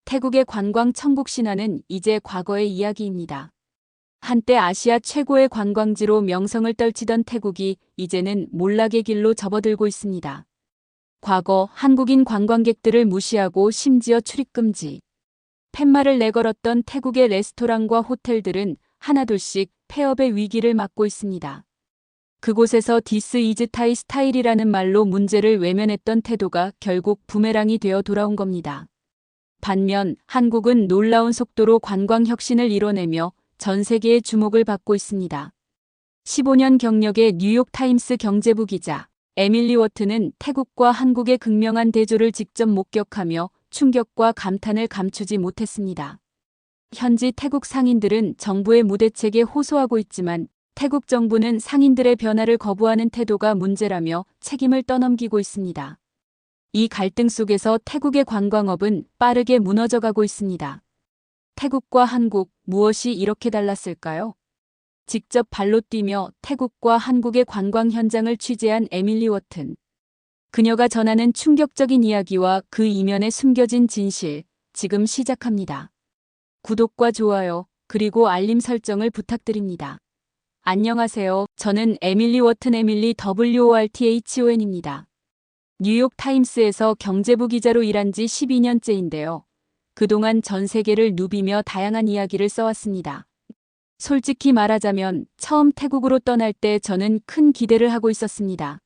태국의 관광 천국 신화는 이제 과거의 이야기입니다. 한때 아시아 최고의 관광지로 명성을 떨치던 태국이 이제는 몰락의 길로 접어들고 있습니다. 과거 한국인 관광객들을 무시하고 심지어 출입 금지, 팻말을 내걸었던 태국의 레스토랑과 호텔들은 하나둘씩 폐업의 위기를 맞고 있습니다. 그곳에서 디스 이즈 타이 스타일이라는 말로 문제를 외면했던 태도가 결국 부메랑이 되어 돌아온 겁니다. 반면 한국은 놀라운 속도로 관광 혁신을 이뤄내며 전 세계의 주목을 받고 있습니다. 15년 경력의 뉴욕타임스 경제부 기자 에밀리 워튼은 태국과 한국의 극명한 대조를 직접 목격하며 충격과 감탄을 감추지 못했습니다. 현지 태국 상인들은 정부의 무대책에 호소하고 있지만 태국 정부는 상인들의 변화를 거부하는 태도가 문제라며 책임을 떠넘기고 있습니다. 이 갈등 속에서 태국의 관광업은 빠르게 무너져가고 있습니다. 태국과 한국, 무엇이 이렇게 달랐을까요? 직접 발로 뛰며 태국과 한국의 관광 현장을 취재한 에밀리 워튼. 그녀가 전하는 충격적인 이야기와 그 이면에 숨겨진 진실, 지금 시작합니다. 구독과 좋아요, 그리고 알림 설정을 부탁드립니다. 안녕하세요. 저는 에밀리 워튼 에밀리 WORTHON입니다. 뉴욕타임스에서 경제부 기자로 일한 지 12년째인데요. 그동안 전 세계를 누비며 다양한 이야기를 써왔습니다. 솔직히 말하자면 처음 태국으로 떠날 때 저는 큰 기대를 하고 있었습니다.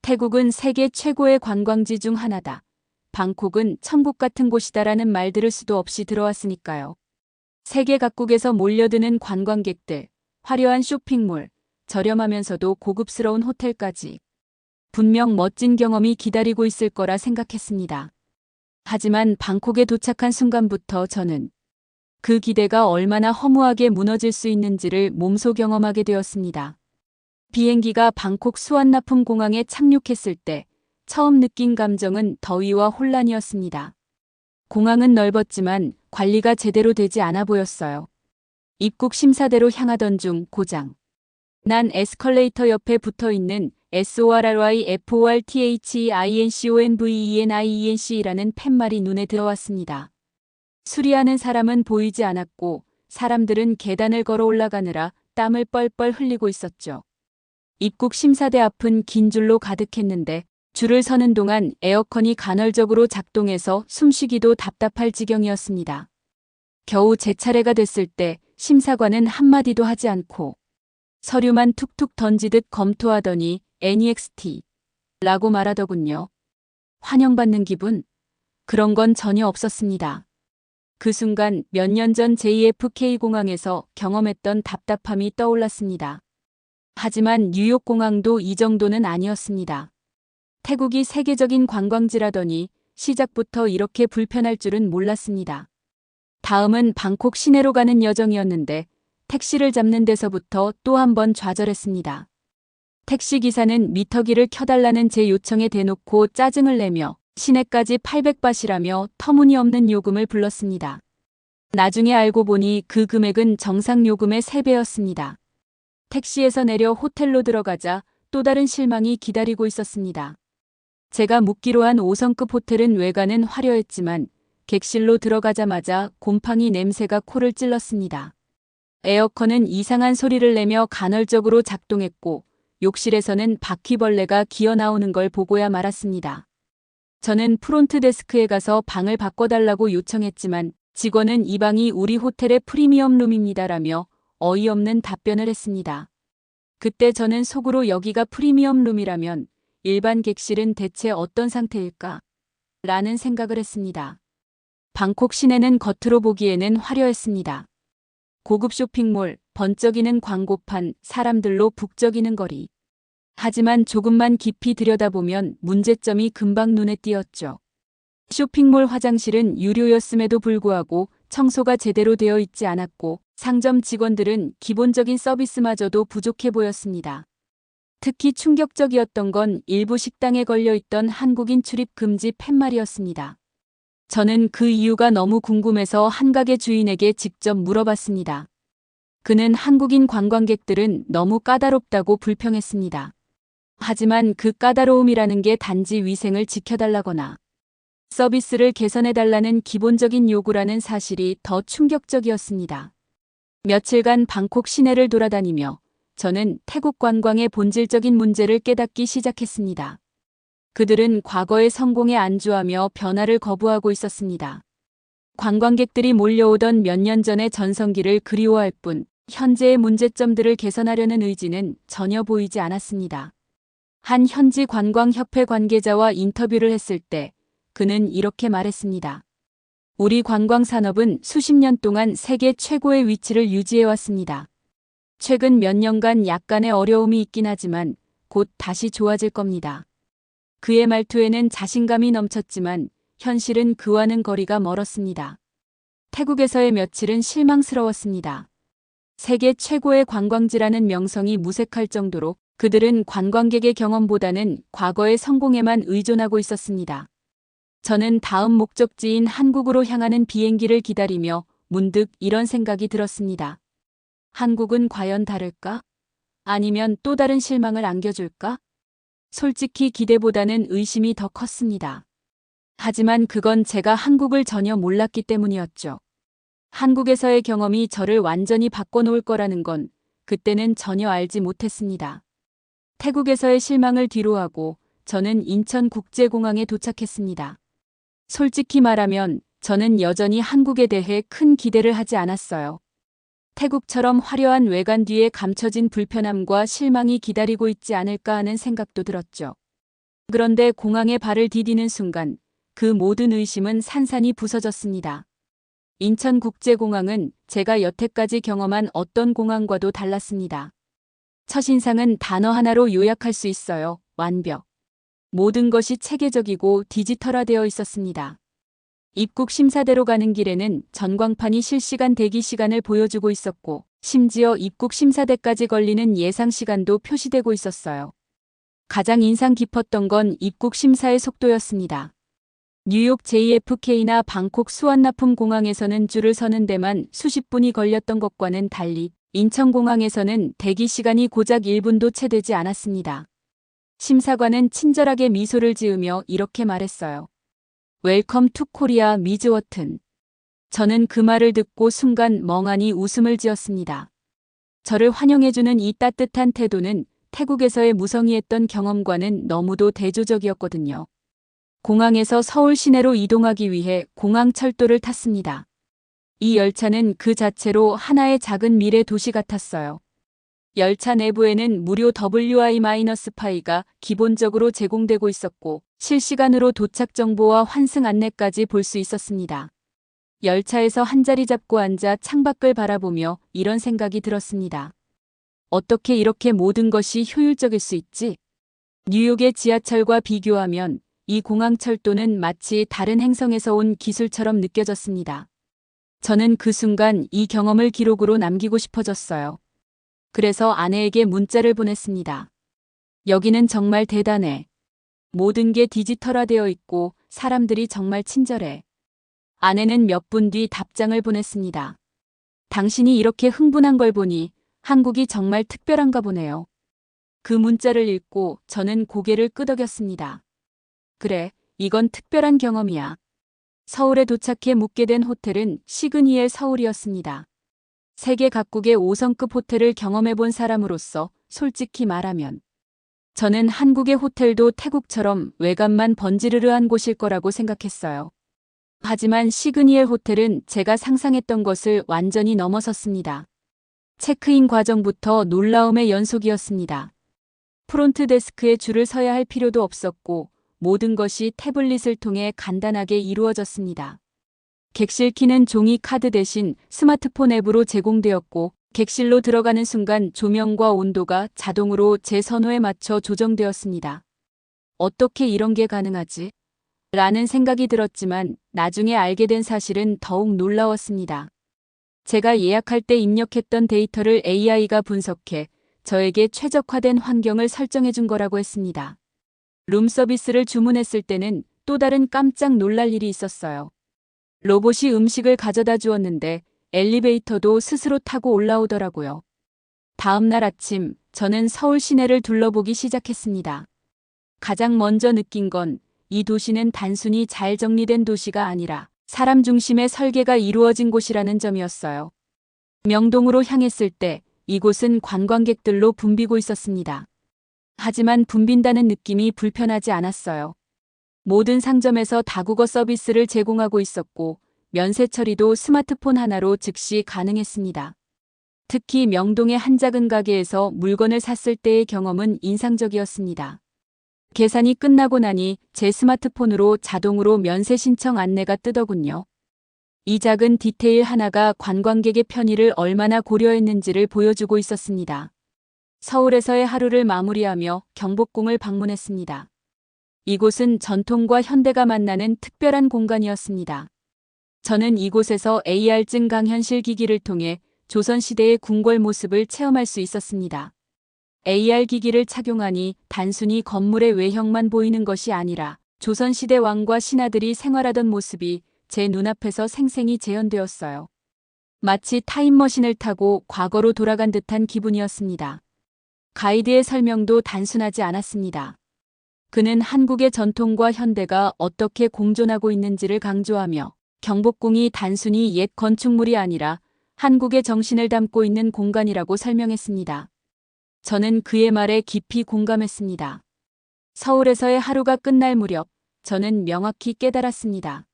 태국은 세계 최고의 관광지 중 하나다. 방콕은 천국 같은 곳이다라는 말 들을 수도 없이 들어왔으니까요. 세계 각국에서 몰려드는 관광객들, 화려한 쇼핑몰, 저렴하면서도 고급스러운 호텔까지. 분명 멋진 경험이 기다리고 있을 거라 생각했습니다. 하지만 방콕에 도착한 순간부터 저는 그 기대가 얼마나 허무하게 무너질 수 있는지를 몸소 경험하게 되었습니다. 비행기가 방콕 수완나품 공항에 착륙했을 때 처음 느낀 감정은 더위와 혼란이었습니다. 공항은 넓었지만 관리가 제대로 되지 않아 보였어요. 입국 심사대로 향하던 중 고장 난 에스컬레이터 옆에 붙어있는 SORRYFORTHEINCONVENIENC라는 팻말이 눈에 들어왔습니다. 수리하는 사람은 보이지 않았고 사람들은 계단을 걸어 올라가느라 땀을 뻘뻘 흘리고 있었죠. 입국 심사대 앞은 긴 줄로 가득했는데 줄을 서는 동안 에어컨이 간헐적으로 작동해서 숨쉬기도 답답할 지경이었습니다. 겨우 제 차례가 됐을 때 심사관은 한마디도 하지 않고 서류만 툭툭 던지듯 검토하더니 NEXT 라고 말하더군요. 환영받는 기분? 그런 건 전혀 없었습니다. 그 순간 몇 년 전 JFK 공항에서 경험했던 답답함이 떠올랐습니다. 하지만 뉴욕 공항도 이 정도는 아니었습니다. 태국이 세계적인 관광지라더니 시작부터 이렇게 불편할 줄은 몰랐습니다. 다음은 방콕 시내로 가는 여정이었는데 택시를 잡는 데서부터 또 한 번 좌절했습니다. 택시기사는 미터기를 켜달라는 제 요청에 대놓고 짜증을 내며 시내까지 800바시라며 터무니없는 요금을 불렀습니다. 나중에 알고 보니 그 금액은 정상 요금의 3배였습니다. 택시에서 내려 호텔로 들어가자 또 다른 실망이 기다리고 있었습니다. 제가 묵기로 한 5성급 호텔은 외관은 화려했지만 객실로 들어가자마자 곰팡이 냄새가 코를 찔렀습니다. 에어컨은 이상한 소리를 내며 간헐적으로 작동했고 욕실에서는 바퀴벌레가 기어나오는 걸 보고야 말았습니다. 저는 프론트 데스크에 가서 방을 바꿔달라고 요청했지만 직원은 이 방이 우리 호텔의 프리미엄 룸입니다라며 어이없는 답변을 했습니다. 그때 저는 속으로 여기가 프리미엄 룸이라면 일반 객실은 대체 어떤 상태일까? 라는 생각을 했습니다. 방콕 시내는 겉으로 보기에는 화려했습니다. 고급 쇼핑몰, 번쩍이는 광고판, 사람들로 북적이는 거리. 하지만 조금만 깊이 들여다보면 문제점이 금방 눈에 띄었죠. 쇼핑몰 화장실은 유료였음에도 불구하고 청소가 제대로 되어 있지 않았고 상점 직원들은 기본적인 서비스마저도 부족해 보였습니다. 특히 충격적이었던 건 일부 식당에 걸려있던 한국인 출입 금지 팻말이었습니다. 저는 그 이유가 너무 궁금해서 한 가게 주인에게 직접 물어봤습니다. 그는 한국인 관광객들은 너무 까다롭다고 불평했습니다. 하지만 그 까다로움이라는 게 단지 위생을 지켜달라거나 서비스를 개선해달라는 기본적인 요구라는 사실이 더 충격적이었습니다. 며칠간 방콕 시내를 돌아다니며 저는 태국 관광의 본질적인 문제를 깨닫기 시작했습니다. 그들은 과거의 성공에 안주하며 변화를 거부하고 있었습니다. 관광객들이 몰려오던 몇 년 전의 전성기를 그리워할 뿐 현재의 문제점들을 개선하려는 의지는 전혀 보이지 않았습니다. 한 현지 관광협회 관계자와 인터뷰를 했을 때 그는 이렇게 말했습니다. 우리 관광산업은 수십 년 동안 세계 최고의 위치를 유지해왔습니다. 최근 몇 년간 약간의 어려움이 있긴 하지만 곧 다시 좋아질 겁니다. 그의 말투에는 자신감이 넘쳤지만 현실은 그와는 거리가 멀었습니다. 태국에서의 며칠은 실망스러웠습니다. 세계 최고의 관광지라는 명성이 무색할 정도로 그들은 관광객의 경험보다는 과거의 성공에만 의존하고 있었습니다. 저는 다음 목적지인 한국으로 향하는 비행기를 기다리며 문득 이런 생각이 들었습니다. 한국은 과연 다를까? 아니면 또 다른 실망을 안겨줄까? 솔직히 기대보다는 의심이 더 컸습니다. 하지만 그건 제가 한국을 전혀 몰랐기 때문이었죠. 한국에서의 경험이 저를 완전히 바꿔놓을 거라는 건 그때는 전혀 알지 못했습니다. 태국에서의 실망을 뒤로하고 저는 인천국제공항에 도착했습니다. 솔직히 말하면 저는 여전히 한국에 대해 큰 기대를 하지 않았어요. 태국처럼 화려한 외관 뒤에 감춰진 불편함과 실망이 기다리고 있지 않을까 하는 생각도 들었죠. 그런데 공항에 발을 디디는 순간 그 모든 의심은 산산이 부서졌습니다. 인천국제공항은 제가 여태까지 경험한 어떤 공항과도 달랐습니다. 첫인상은 단어 하나로 요약할 수 있어요. 완벽. 모든 것이 체계적이고 디지털화되어 있었습니다. 입국 심사대로 가는 길에는 전광판이 실시간 대기 시간을 보여주고 있었고 심지어 입국 심사대까지 걸리는 예상 시간도 표시되고 있었어요. 가장 인상 깊었던 건 입국 심사의 속도였습니다. 뉴욕 JFK나 방콕 수완나품 공항에서는 줄을 서는 데만 수십 분이 걸렸던 것과는 달리 인천공항에서는 대기 시간이 고작 1분도 채 되지 않았습니다. 심사관은 친절하게 미소를 지으며 이렇게 말했어요. 웰컴 투 코리아 미즈 워튼. 저는 그 말을 듣고 순간 멍하니 웃음을 지었습니다. 저를 환영해주는 이 따뜻한 태도는 태국에서의 무성의했던 경험과는 너무도 대조적이었거든요. 공항에서 서울 시내로 이동하기 위해 공항철도를 탔습니다. 이 열차는 그 자체로 하나의 작은 미래 도시 같았어요. 열차 내부에는 무료 WI-파이가 기본적으로 제공되고 있었고 실시간으로 도착 정보와 환승 안내까지 볼 수 있었습니다. 열차에서 한 자리 잡고 앉아 창밖을 바라보며 이런 생각이 들었습니다. 어떻게 이렇게 모든 것이 효율적일 수 있지? 뉴욕의 지하철과 비교하면 이 공항철도는 마치 다른 행성에서 온 기술처럼 느껴졌습니다. 저는 그 순간 이 경험을 기록으로 남기고 싶어졌어요. 그래서 아내에게 문자를 보냈습니다. 여기는 정말 대단해. 모든 게 디지털화되어 있고 사람들이 정말 친절해. 아내는 몇 분 뒤 답장을 보냈습니다. 당신이 이렇게 흥분한 걸 보니 한국이 정말 특별한가 보네요. 그 문자를 읽고 저는 고개를 끄덕였습니다. 그래, 이건 특별한 경험이야. 서울에 도착해 묵게 된 호텔은 시그니엘 서울이었습니다. 세계 각국의 5성급 호텔을 경험해 본 사람으로서 솔직히 말하면 저는 한국의 호텔도 태국처럼 외관만 번지르르한 곳일 거라고 생각했어요. 하지만 시그니엘 호텔은 제가 상상했던 것을 완전히 넘어섰습니다. 체크인 과정부터 놀라움의 연속이었습니다. 프론트 데스크에 줄을 서야 할 필요도 없었고 모든 것이 태블릿을 통해 간단하게 이루어졌습니다. 객실 키는 종이 카드 대신 스마트폰 앱으로 제공되었고 객실로 들어가는 순간 조명과 온도가 자동으로 제 선호에 맞춰 조정되었습니다. 어떻게 이런 게 가능하지? 라는 생각이 들었지만 나중에 알게 된 사실은 더욱 놀라웠습니다. 제가 예약할 때 입력했던 데이터를 AI가 분석해 저에게 최적화된 환경을 설정해 준 거라고 했습니다. 룸 서비스를 주문했을 때는 또 다른 깜짝 놀랄 일이 있었어요. 로봇이 음식을 가져다 주었는데 엘리베이터도 스스로 타고 올라오더라고요. 다음 날 아침 저는 서울 시내를 둘러보기 시작했습니다. 가장 먼저 느낀 건 이 도시는 단순히 잘 정리된 도시가 아니라 사람 중심의 설계가 이루어진 곳이라는 점이었어요. 명동으로 향했을 때 이곳은 관광객들로 붐비고 있었습니다. 하지만 붐빈다는 느낌이 불편하지 않았어요. 모든 상점에서 다국어 서비스를 제공하고 있었고 면세 처리도 스마트폰 하나로 즉시 가능했습니다. 특히 명동의 한 작은 가게에서 물건을 샀을 때의 경험은 인상적이었습니다. 계산이 끝나고 나니 제 스마트폰으로 자동으로 면세 신청 안내가 뜨더군요. 이 작은 디테일 하나가 관광객의 편의를 얼마나 고려했는지를 보여주고 있었습니다. 서울에서의 하루를 마무리하며 경복궁을 방문했습니다. 이곳은 전통과 현대가 만나는 특별한 공간이었습니다. 저는 이곳에서 AR 증강현실 기기를 통해 조선시대의 궁궐 모습을 체험할 수 있었습니다. AR 기기를 착용하니 단순히 건물의 외형만 보이는 것이 아니라 조선시대 왕과 신하들이 생활하던 모습이 제 눈앞에서 생생히 재현되었어요. 마치 타임머신을 타고 과거로 돌아간 듯한 기분이었습니다. 가이드의 설명도 단순하지 않았습니다. 그는 한국의 전통과 현대가 어떻게 공존하고 있는지를 강조하며 경복궁이 단순히 옛 건축물이 아니라 한국의 정신을 담고 있는 공간이라고 설명했습니다. 저는 그의 말에 깊이 공감했습니다. 서울에서의 하루가 끝날 무렵 저는 명확히 깨달았습니다.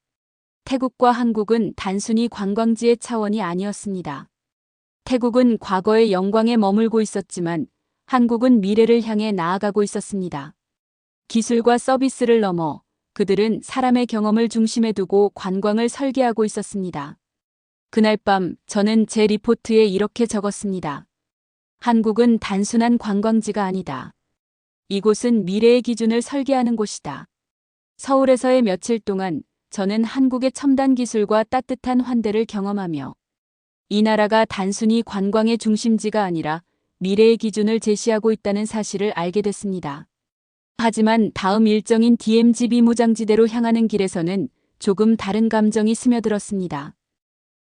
태국과 한국은 단순히 관광지의 차원이 아니었습니다. 태국은 과거의 영광에 머물고 있었지만 한국은 미래를 향해 나아가고 있었습니다. 기술과 서비스를 넘어 그들은 사람의 경험을 중심에 두고 관광을 설계하고 있었습니다. 그날 밤 저는 제 리포트에 이렇게 적었습니다. 한국은 단순한 관광지가 아니다. 이곳은 미래의 기준을 설계하는 곳이다. 서울에서의 며칠 동안 저는 한국의 첨단 기술과 따뜻한 환대를 경험하며 이 나라가 단순히 관광의 중심지가 아니라 미래의 기준을 제시하고 있다는 사실을 알게 됐습니다. 하지만 다음 일정인 DMZ 비무장지대로 향하는 길에서는 조금 다른 감정이 스며들었습니다.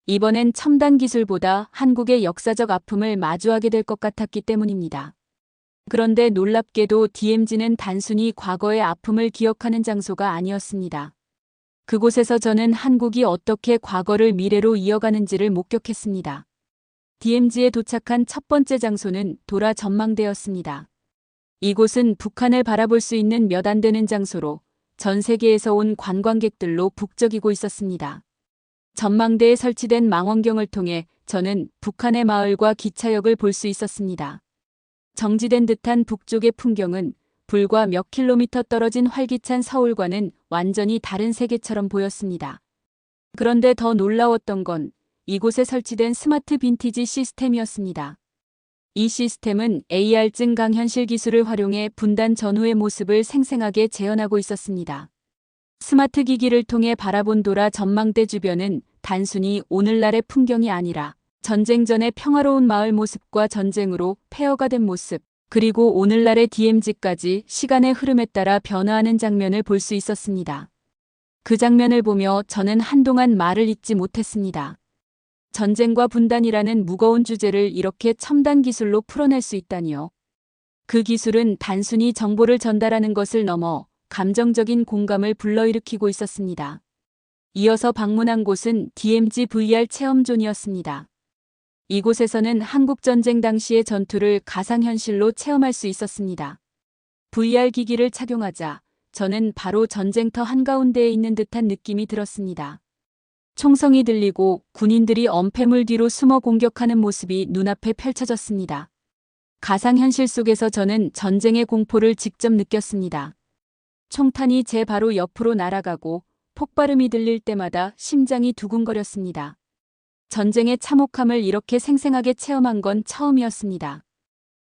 이번엔 첨단 기술보다 한국의 역사적 아픔을 마주하게 될 것 같았기 때문입니다. 그런데 놀랍게도 DMZ는 단순히 과거의 아픔을 기억하는 장소가 아니었습니다. 그곳에서 저는 한국이 어떻게 과거를 미래로 이어가는지를 목격했습니다. DMZ에 도착한 첫 번째 장소는 도라 전망대였습니다. 이곳은 북한을 바라볼 수 있는 몇 안 되는 장소로 전 세계에서 온 관광객들로 북적이고 있었습니다. 전망대에 설치된 망원경을 통해 저는 북한의 마을과 기차역을 볼 수 있었습니다. 정지된 듯한 북쪽의 풍경은 불과 몇 킬로미터 떨어진 활기찬 서울과는 완전히 다른 세계처럼 보였습니다. 그런데 더 놀라웠던 건 이곳에 설치된 스마트 빈티지 시스템이었습니다. 이 시스템은 AR 증강현실 기술을 활용해 분단 전후의 모습을 생생하게 재현하고 있었습니다. 스마트 기기를 통해 바라본 도라 전망대 주변은 단순히 오늘날의 풍경이 아니라 전쟁 전의 평화로운 마을 모습과 전쟁으로 폐허가 된 모습, 그리고 오늘날의 DMZ까지 시간의 흐름에 따라 변화하는 장면을 볼 수 있었습니다. 그 장면을 보며 저는 한동안 말을 잇지 못했습니다. 전쟁과 분단이라는 무거운 주제를 이렇게 첨단 기술로 풀어낼 수 있다니요. 그 기술은 단순히 정보를 전달하는 것을 넘어 감정적인 공감을 불러일으키고 있었습니다. 이어서 방문한 곳은 DMZ VR 체험존이었습니다. 이곳에서는 한국전쟁 당시의 전투를 가상현실로 체험할 수 있었습니다. VR 기기를 착용하자 저는 바로 전쟁터 한가운데에 있는 듯한 느낌이 들었습니다. 총성이 들리고 군인들이 엄폐물 뒤로 숨어 공격하는 모습이 눈앞에 펼쳐졌습니다. 가상현실 속에서 저는 전쟁의 공포를 직접 느꼈습니다. 총탄이 제 바로 옆으로 날아가고 폭발음이 들릴 때마다 심장이 두근거렸습니다. 전쟁의 참혹함을 이렇게 생생하게 체험한 건 처음이었습니다.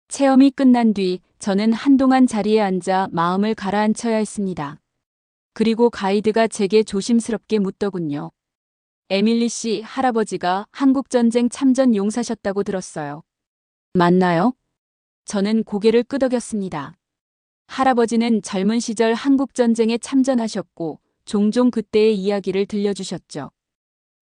체험이 끝난 뒤 저는 한동안 자리에 앉아 마음을 가라앉혀야 했습니다. 그리고 가이드가 제게 조심스럽게 묻더군요. 에밀리 씨 할아버지가 한국전쟁 참전 용사셨다고 들었어요. 맞나요? 저는 고개를 끄덕였습니다. 할아버지는 젊은 시절 한국전쟁에 참전하셨고 종종 그때의 이야기를 들려주셨죠.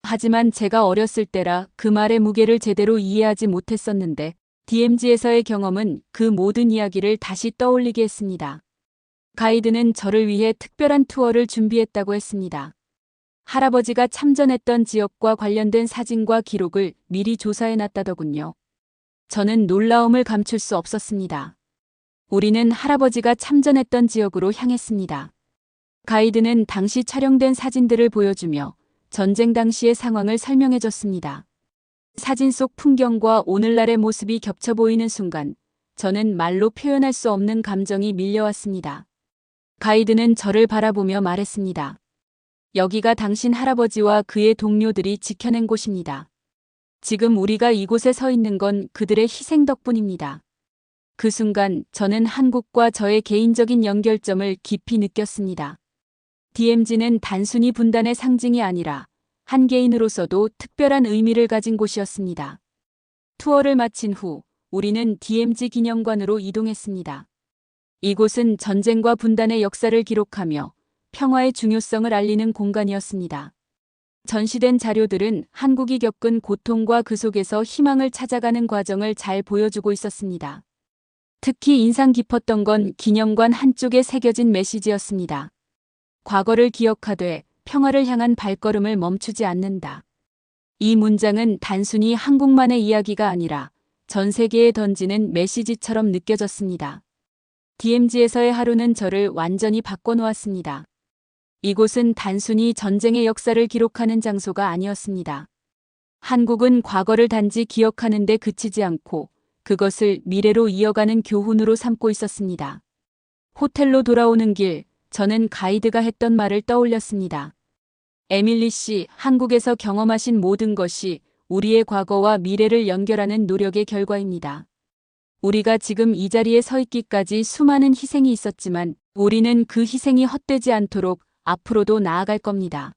하지만 제가 어렸을 때라 그 말의 무게를 제대로 이해하지 못했었는데 DMZ에서의 경험은 그 모든 이야기를 다시 떠올리게 했습니다. 가이드는 저를 위해 특별한 투어를 준비했다고 했습니다. 할아버지가 참전했던 지역과 관련된 사진과 기록을 미리 조사해 놨다더군요. 저는 놀라움을 감출 수 없었습니다. 우리는 할아버지가 참전했던 지역으로 향했습니다. 가이드는 당시 촬영된 사진들을 보여주며 전쟁 당시의 상황을 설명해 줬습니다. 사진 속 풍경과 오늘날의 모습이 겹쳐 보이는 순간 저는 말로 표현할 수 없는 감정이 밀려왔습니다. 가이드는 저를 바라보며 말했습니다. 여기가 당신 할아버지와 그의 동료들이 지켜낸 곳입니다. 지금 우리가 이곳에 서 있는 건 그들의 희생 덕분입니다. 그 순간 저는 한국과 저의 개인적인 연결점을 깊이 느꼈습니다. DMZ는 단순히 분단의 상징이 아니라 한 개인으로서도 특별한 의미를 가진 곳이었습니다. 투어를 마친 후 우리는 DMZ 기념관으로 이동했습니다. 이곳은 전쟁과 분단의 역사를 기록하며 평화의 중요성을 알리는 공간이었습니다. 전시된 자료들은 한국이 겪은 고통과 그 속에서 희망을 찾아가는 과정을 잘 보여주고 있었습니다. 특히 인상 깊었던 건 기념관 한쪽에 새겨진 메시지였습니다. 과거를 기억하되 평화를 향한 발걸음을 멈추지 않는다. 이 문장은 단순히 한국만의 이야기가 아니라 전 세계에 던지는 메시지처럼 느껴졌습니다. DMZ에서의 하루는 저를 완전히 바꿔놓았습니다. 이곳은 단순히 전쟁의 역사를 기록하는 장소가 아니었습니다. 한국은 과거를 단지 기억하는 데 그치지 않고 그것을 미래로 이어가는 교훈으로 삼고 있었습니다. 호텔로 돌아오는 길, 저는 가이드가 했던 말을 떠올렸습니다. 에밀리 씨, 한국에서 경험하신 모든 것이 우리의 과거와 미래를 연결하는 노력의 결과입니다. 우리가 지금 이 자리에 서 있기까지 수많은 희생이 있었지만 우리는 그 희생이 헛되지 않도록 앞으로도 나아갈 겁니다.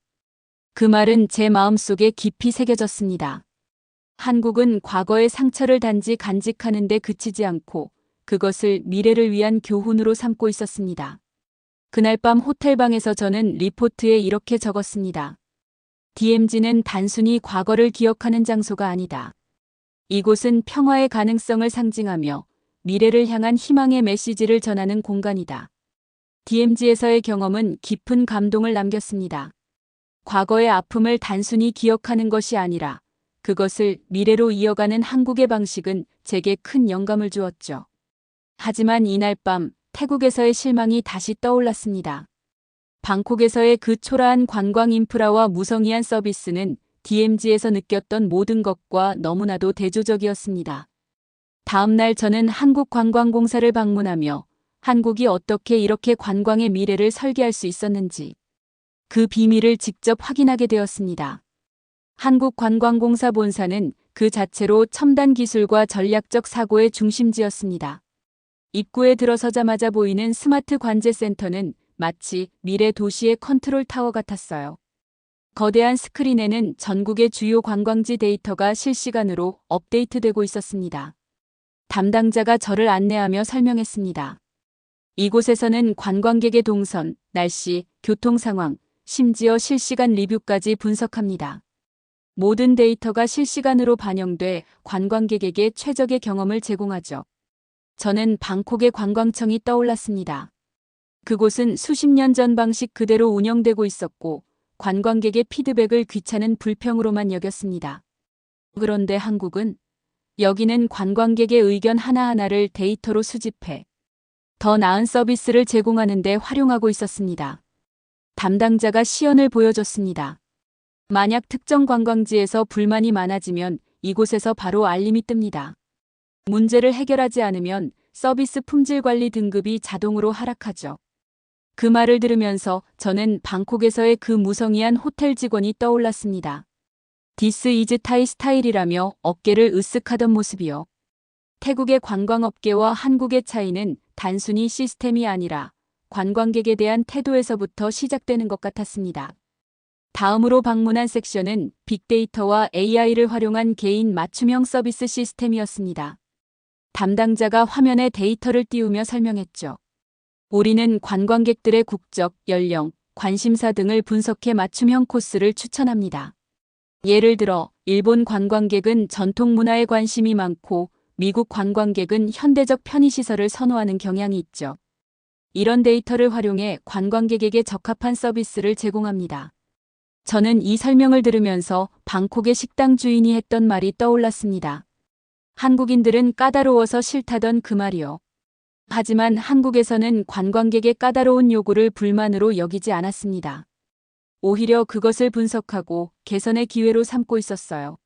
그 말은 제 마음속에 깊이 새겨졌습니다. 한국은 과거의 상처를 단지 간직하는 데 그치지 않고 그것을 미래를 위한 교훈으로 삼고 있었습니다. 그날 밤 호텔방에서 저는 리포트에 이렇게 적었습니다. DMZ는 단순히 과거를 기억하는 장소가 아니다. 이곳은 평화의 가능성을 상징하며 미래를 향한 희망의 메시지를 전하는 공간이다. DMZ에서의 경험은 깊은 감동을 남겼습니다. 과거의 아픔을 단순히 기억하는 것이 아니라 그것을 미래로 이어가는 한국의 방식은 제게 큰 영감을 주었죠. 하지만 이날 밤 태국에서의 실망이 다시 떠올랐습니다. 방콕에서의 그 초라한 관광 인프라와 무성의한 서비스는 DMZ에서 느꼈던 모든 것과 너무나도 대조적이었습니다. 다음 날 저는 한국관광공사를 방문하며 한국이 어떻게 이렇게 관광의 미래를 설계할 수 있었는지 그 비밀을 직접 확인하게 되었습니다. 한국관광공사 본사는 그 자체로 첨단 기술과 전략적 사고의 중심지였습니다. 입구에 들어서자마자 보이는 스마트 관제센터는 마치 미래 도시의 컨트롤 타워 같았어요. 거대한 스크린에는 전국의 주요 관광지 데이터가 실시간으로 업데이트되고 있었습니다. 담당자가 저를 안내하며 설명했습니다. 이곳에서는 관광객의 동선, 날씨, 교통 상황, 심지어 실시간 리뷰까지 분석합니다. 모든 데이터가 실시간으로 반영돼 관광객에게 최적의 경험을 제공하죠. 저는 방콕의 관광청이 떠올랐습니다. 그곳은 수십 년 전 방식 그대로 운영되고 있었고 관광객의 피드백을 귀찮은 불평으로만 여겼습니다. 그런데 한국은 여기는 관광객의 의견 하나하나를 데이터로 수집해 더 나은 서비스를 제공하는 데 활용하고 있었습니다. 담당자가 시연을 보여줬습니다. 만약 특정 관광지에서 불만이 많아지면 이곳에서 바로 알림이 뜹니다. 문제를 해결하지 않으면 서비스 품질 관리 등급이 자동으로 하락하죠. 그 말을 들으면서 저는 방콕에서의 그 무성의한 호텔 직원이 떠올랐습니다. This is Thai 스타일이라며 어깨를 으쓱하던 모습이요. 태국의 관광업계와 한국의 차이는 단순히 시스템이 아니라 관광객에 대한 태도에서부터 시작되는 것 같았습니다. 다음으로 방문한 섹션은 빅데이터와 AI를 활용한 개인 맞춤형 서비스 시스템이었습니다. 담당자가 화면에 데이터를 띄우며 설명했죠. 우리는 관광객들의 국적, 연령, 관심사 등을 분석해 맞춤형 코스를 추천합니다. 예를 들어 일본 관광객은 전통 문화에 관심이 많고 미국 관광객은 현대적 편의시설을 선호하는 경향이 있죠. 이런 데이터를 활용해 관광객에게 적합한 서비스를 제공합니다. 저는 이 설명을 들으면서 방콕의 식당 주인이 했던 말이 떠올랐습니다. 한국인들은 까다로워서 싫다던 그 말이요. 하지만 한국에서는 관광객의 까다로운 요구를 불만으로 여기지 않았습니다. 오히려 그것을 분석하고 개선의 기회로 삼고 있었어요.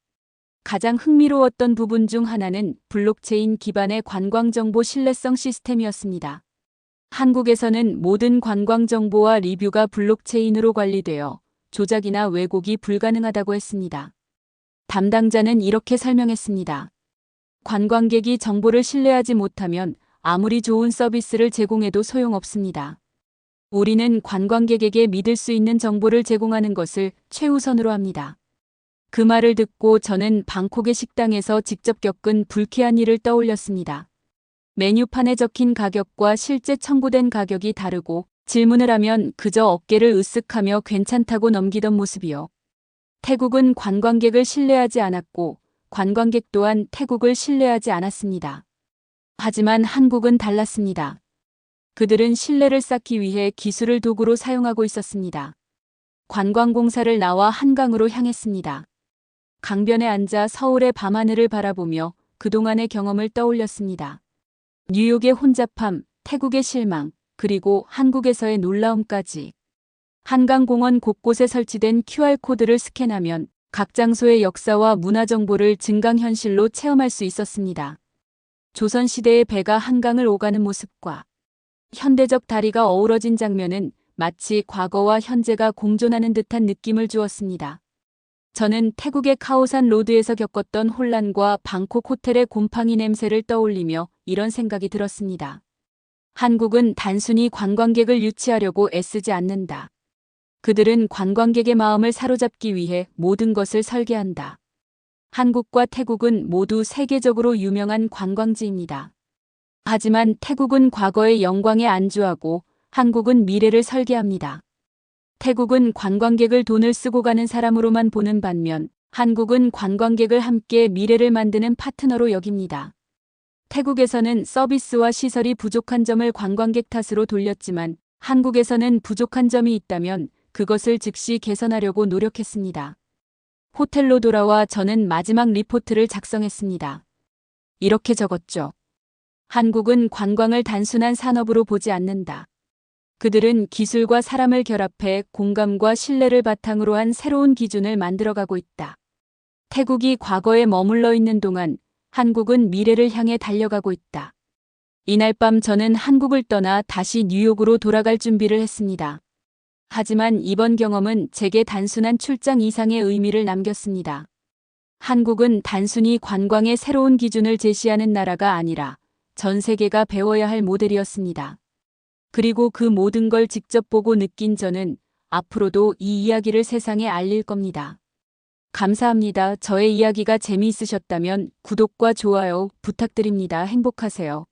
가장 흥미로웠던 부분 중 하나는 블록체인 기반의 관광정보 신뢰성 시스템이었습니다. 한국에서는 모든 관광정보와 리뷰가 블록체인으로 관리되어 조작이나 왜곡이 불가능하다고 했습니다. 담당자는 이렇게 설명했습니다. 관광객이 정보를 신뢰하지 못하면 아무리 좋은 서비스를 제공해도 소용없습니다. 우리는 관광객에게 믿을 수 있는 정보를 제공하는 것을 최우선으로 합니다. 그 말을 듣고 저는 방콕의 식당에서 직접 겪은 불쾌한 일을 떠올렸습니다. 메뉴판에 적힌 가격과 실제 청구된 가격이 다르고 질문을 하면 그저 어깨를 으쓱하며 괜찮다고 넘기던 모습이요. 태국은 관광객을 신뢰하지 않았고 관광객 또한 태국을 신뢰하지 않았습니다. 하지만 한국은 달랐습니다. 그들은 신뢰를 쌓기 위해 기술을 도구로 사용하고 있었습니다. 관광공사를 나와 한강으로 향했습니다. 강변에 앉아 서울의 밤하늘을 바라보며 그동안의 경험을 떠올렸습니다. 뉴욕의 혼잡함, 태국의 실망, 그리고 한국에서의 놀라움까지. 한강공원 곳곳에 설치된 QR코드를 스캔하면 각 장소의 역사와 문화 정보를 증강현실로 체험할 수 있었습니다. 조선시대의 배가 한강을 오가는 모습과 현대적 다리가 어우러진 장면은 마치 과거와 현재가 공존하는 듯한 느낌을 주었습니다. 저는 태국의 카오산 로드에서 겪었던 혼란과 방콕 호텔의 곰팡이 냄새를 떠올리며 이런 생각이 들었습니다. 한국은 단순히 관광객을 유치하려고 애쓰지 않는다. 그들은 관광객의 마음을 사로잡기 위해 모든 것을 설계한다. 한국과 태국은 모두 세계적으로 유명한 관광지입니다. 하지만 태국은 과거의 영광에 안주하고 한국은 미래를 설계합니다. 태국은 관광객을 돈을 쓰고 가는 사람으로만 보는 반면 한국은 관광객을 함께 미래를 만드는 파트너로 여깁니다. 태국에서는 서비스와 시설이 부족한 점을 관광객 탓으로 돌렸지만 한국에서는 부족한 점이 있다면 그것을 즉시 개선하려고 노력했습니다. 호텔로 돌아와 저는 마지막 리포트를 작성했습니다. 이렇게 적었죠. 한국은 관광을 단순한 산업으로 보지 않는다. 그들은 기술과 사람을 결합해 공감과 신뢰를 바탕으로 한 새로운 기준을 만들어가고 있다. 태국이 과거에 머물러 있는 동안 한국은 미래를 향해 달려가고 있다. 이날 밤 저는 한국을 떠나 다시 뉴욕으로 돌아갈 준비를 했습니다. 하지만 이번 경험은 제게 단순한 출장 이상의 의미를 남겼습니다. 한국은 단순히 관광의 새로운 기준을 제시하는 나라가 아니라 전 세계가 배워야 할 모델이었습니다. 그리고 그 모든 걸 직접 보고 느낀 저는 앞으로도 이 이야기를 세상에 알릴 겁니다. 감사합니다. 저의 이야기가 재미있으셨다면 구독과 좋아요 부탁드립니다. 행복하세요.